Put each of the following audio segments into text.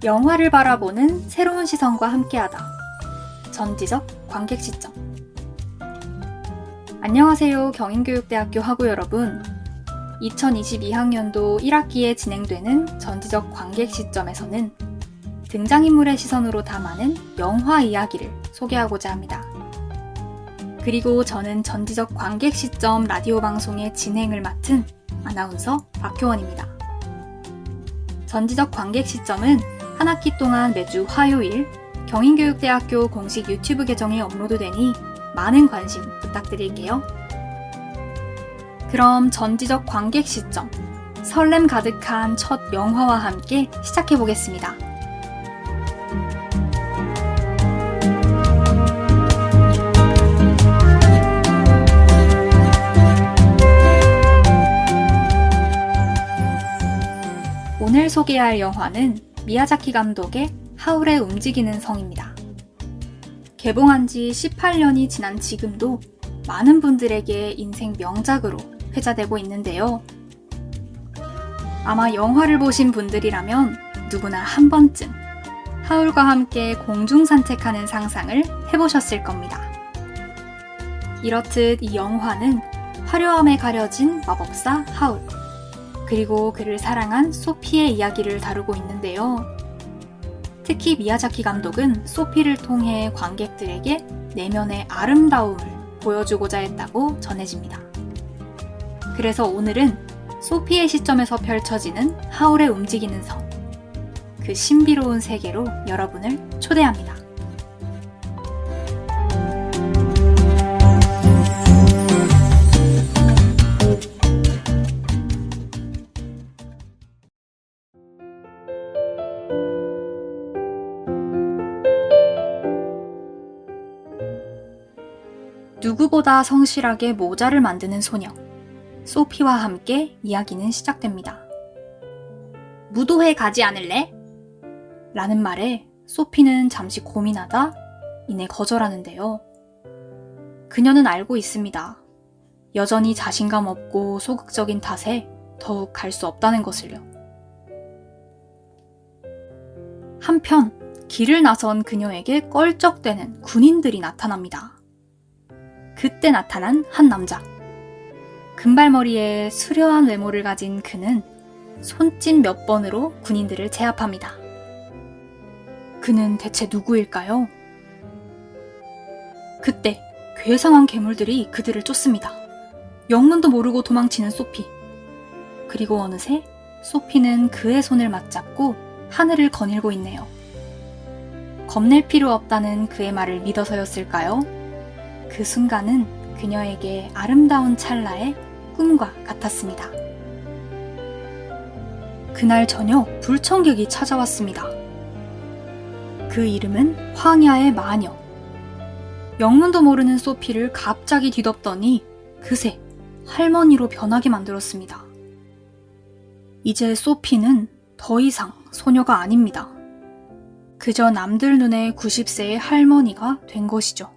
영화를 바라보는 새로운 시선과 함께하다. 전지적 관객 시점. 안녕하세요, 경인교육대학교 학우 여러분. 2022학년도 1학기에 진행되는 전지적 관객 시점에서는 등장인물의 시선으로 담아낸 영화 이야기를 소개하고자 합니다. 그리고 저는 전지적 관객 시점 라디오 방송의 진행을 맡은 아나운서 박효원입니다. 전지적 관객 시점은 한 학기 동안 매주 화요일 경인교육대학교 공식 유튜브 계정에 업로드되니 많은 관심 부탁드릴게요. 그럼 전지적 관객 시점, 설렘 가득한 첫 영화와 함께 시작해보겠습니다. 오늘 소개할 영화는 미야자키 감독의 하울의 움직이는 성입니다. 개봉한 지 18년이 지난 지금도 많은 분들에게 인생 명작으로 회자되고 있는데요. 아마 영화를 보신 분들이라면 누구나 한 번쯤 하울과 함께 공중 산책하는 상상을 해보셨을 겁니다. 이렇듯 이 영화는 화려함에 가려진 마법사 하울, 그리고 그를 사랑한 소피의 이야기를 다루고 있는데요. 특히 미야자키 감독은 소피를 통해 관객들에게 내면의 아름다움을 보여주고자 했다고 전해집니다. 그래서 오늘은 소피의 시점에서 펼쳐지는 하울의 움직이는 성, 그 신비로운 세계로 여러분을 초대합니다. 누구보다 성실하게 모자를 만드는 소녀, 소피와 함께 이야기는 시작됩니다. 무도회 가지 않을래? 라는 말에 소피는 잠시 고민하다 이내 거절하는데요. 그녀는 알고 있습니다. 여전히 자신감 없고 소극적인 탓에 더욱 갈 수 없다는 것을요. 한편 길을 나선 그녀에게 껄쩍대는 군인들이 나타납니다. 그때 나타난 한 남자. 금발머리에 수려한 외모를 가진 그는 손짓 몇 번으로 군인들을 제압합니다. 그는 대체 누구일까요? 그때 괴상한 괴물들이 그들을 쫓습니다. 영문도 모르고 도망치는 소피. 그리고 어느새 소피는 그의 손을 맞잡고 하늘을 거닐고 있네요. 겁낼 필요 없다는 그의 말을 믿어서였을까요? 그 순간은 그녀에게 아름다운 찰나의 꿈과 같았습니다. 그날 저녁 불청객이 찾아왔습니다. 그 이름은 황야의 마녀. 영문도 모르는 소피를 갑자기 뒤덮더니 그새 할머니로 변하게 만들었습니다. 이제 소피는 더 이상 소녀가 아닙니다. 그저 남들 눈에 90세의 할머니가 된 것이죠.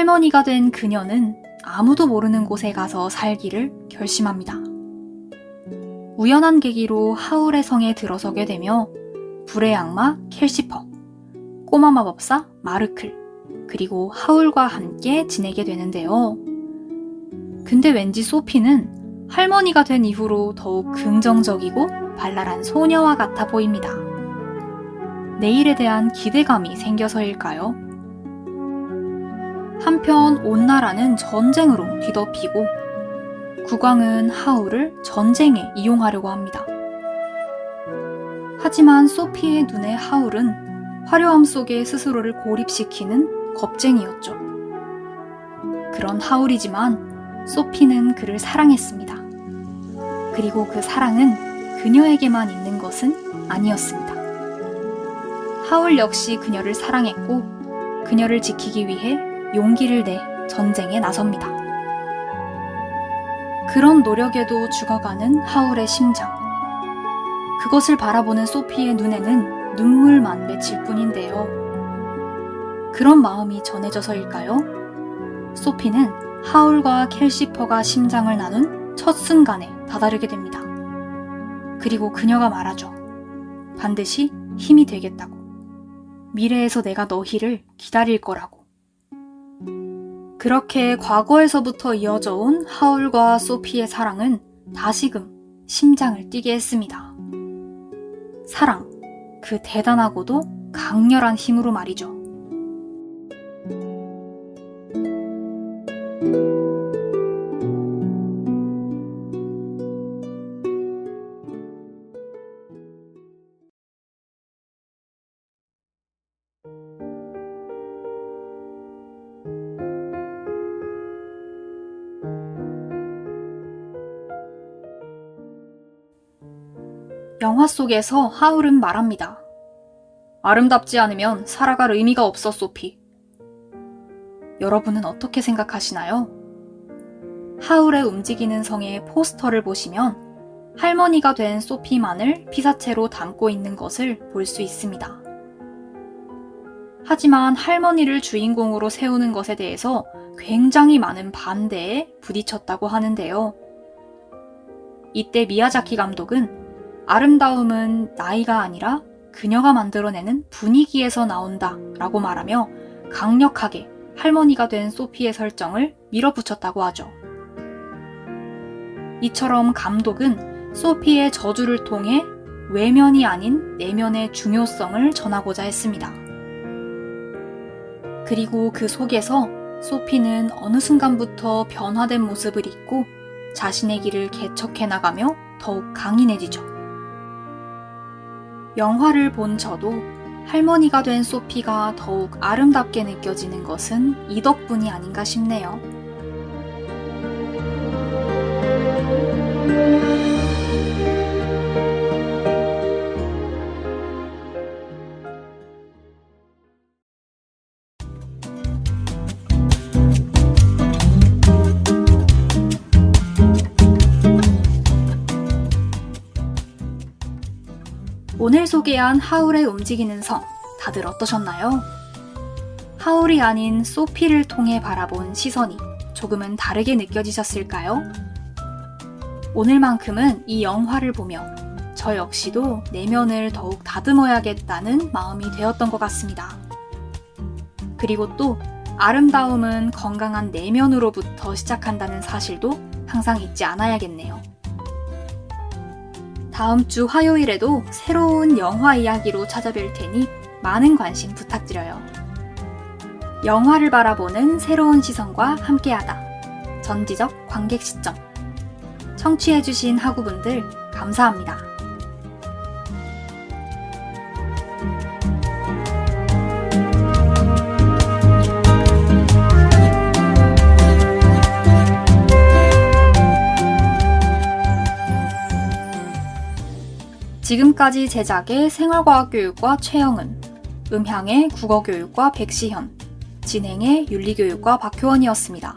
할머니가 된 그녀는 아무도 모르는 곳에 가서 살기를 결심합니다. 우연한 계기로 하울의 성에 들어서게 되며 불의 악마 켈시퍼, 꼬마 마법사 마르클, 그리고 하울과 함께 지내게 되는데요. 근데 왠지 소피는 할머니가 된 이후로 더욱 긍정적이고 발랄한 소녀와 같아 보입니다. 내일에 대한 기대감이 생겨서일까요? 한편 온 나라는 전쟁으로 뒤덮이고 국왕은 하울을 전쟁에 이용하려고 합니다. 하지만 소피의 눈에 하울은 화려함 속에 스스로를 고립시키는 겁쟁이였죠. 그런 하울이지만 소피는 그를 사랑했습니다. 그리고 그 사랑은 그녀에게만 있는 것은 아니었습니다. 하울 역시 그녀를 사랑했고 그녀를 지키기 위해 용기를 내 전쟁에 나섭니다. 그런 노력에도 죽어가는 하울의 심장. 그것을 바라보는 소피의 눈에는 눈물만 맺힐 뿐인데요. 그런 마음이 전해져서일까요? 소피는 하울과 캘시퍼가 심장을 나눈 첫 순간에 다다르게 됩니다. 그리고 그녀가 말하죠. 반드시 힘이 되겠다고. 미래에서 내가 너희를 기다릴 거라고. 그렇게 과거에서부터 이어져 온 하울과 소피의 사랑은 다시금 심장을 뛰게 했습니다. 사랑, 그 대단하고도 강렬한 힘으로 말이죠. 영화 속에서 하울은 말합니다. 아름답지 않으면 살아갈 의미가 없어, 소피. 여러분은 어떻게 생각하시나요? 하울의 움직이는 성의 포스터를 보시면 할머니가 된 소피만을 피사체로 담고 있는 것을 볼 수 있습니다. 하지만 할머니를 주인공으로 세우는 것에 대해서 굉장히 많은 반대에 부딪혔다고 하는데요. 이때 미야자키 감독은 아름다움은 나이가 아니라 그녀가 만들어내는 분위기에서 나온다 라고 말하며 강력하게 할머니가 된 소피의 설정을 밀어붙였다고 하죠. 이처럼 감독은 소피의 저주를 통해 외면이 아닌 내면의 중요성을 전하고자 했습니다. 그리고 그 속에서 소피는 어느 순간부터 변화된 모습을 잊고 자신의 길을 개척해 나가며 더욱 강인해지죠. 영화를 본 저도 할머니가 된 소피가 더욱 아름답게 느껴지는 것은 이 덕분이 아닌가 싶네요. 오늘 소개한 하울의 움직이는 성, 다들 어떠셨나요? 하울이 아닌 소피를 통해 바라본 시선이 조금은 다르게 느껴지셨을까요? 오늘만큼은 이 영화를 보며 저 역시도 내면을 더욱 다듬어야겠다는 마음이 되었던 것 같습니다. 그리고 또 아름다움은 건강한 내면으로부터 시작한다는 사실도 항상 잊지 않아야겠네요. 다음 주 화요일에도 새로운 영화 이야기로 찾아뵐 테니 많은 관심 부탁드려요. 영화를 바라보는 새로운 시선과 함께하다. 전지적 관객 시점. 청취해주신 학우분들 감사합니다. 지금까지 제작의 생활과학교육과 최영은, 음향의 국어교육과 백시현, 진행의 윤리교육과 박효원이었습니다.